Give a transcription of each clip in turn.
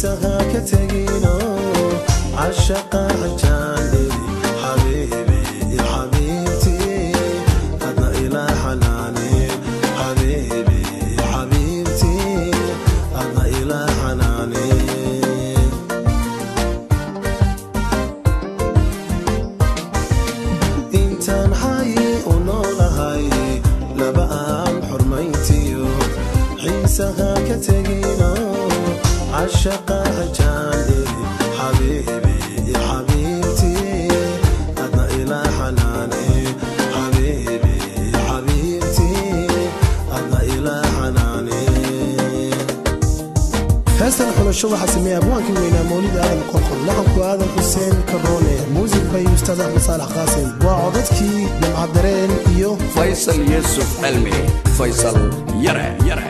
xiisaha ka tegino cashaqa xajaandhiri xabiibi ya xabiibti adna ilaa xanaane xabiibi ya xabiibti adna ilaa xanaane intaan xayi u noolahay laba aan xurmayntiyo xiisaha ka tegino عشقا حجاندري حبيبي يا حبيبتي أدنى إلى حناني حبيبي يا حبيبتي أدنى إلى حناني هسه نحن الشغل حسميها بوانك وينا مولد آدم قرقر لحنكو آدم حسين كروني موزيك بي أستاذ أحمد صالح قاسم وعودتكي لمعدرين إيو فيصل يوسف علمي فيصل يرى يرى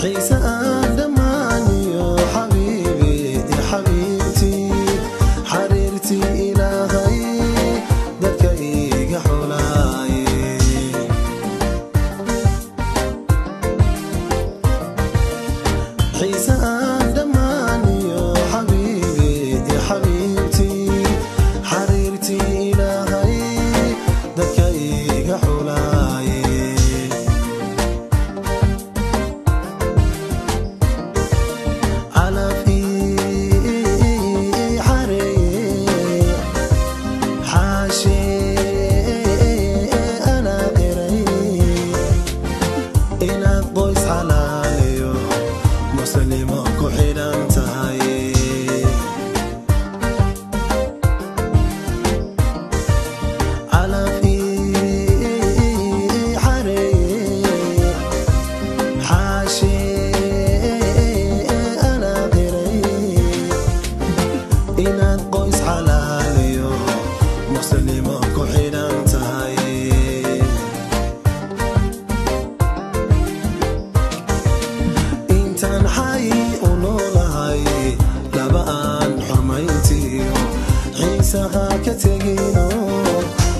xiisa aan dhammaaniyo xabiibi ya xabiibti xariirtii ilaahay dadka iiga xulaaye xiisa aan dhammaaniyo xabiibi ya xabiibti xariirtii ilaahay dadka iiga xulaaye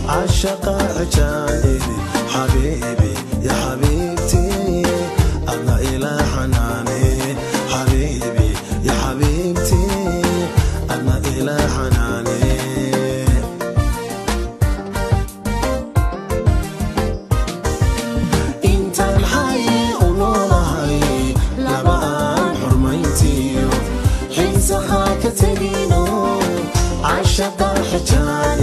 عشقا حجاني حبيبي يا حبيبتي إلى حناني حبيبي يا حبيبتي أدنى إلى حناني انت الحي ونورهي لبان حرميتي حين سخاك تجينو عشق الحجاج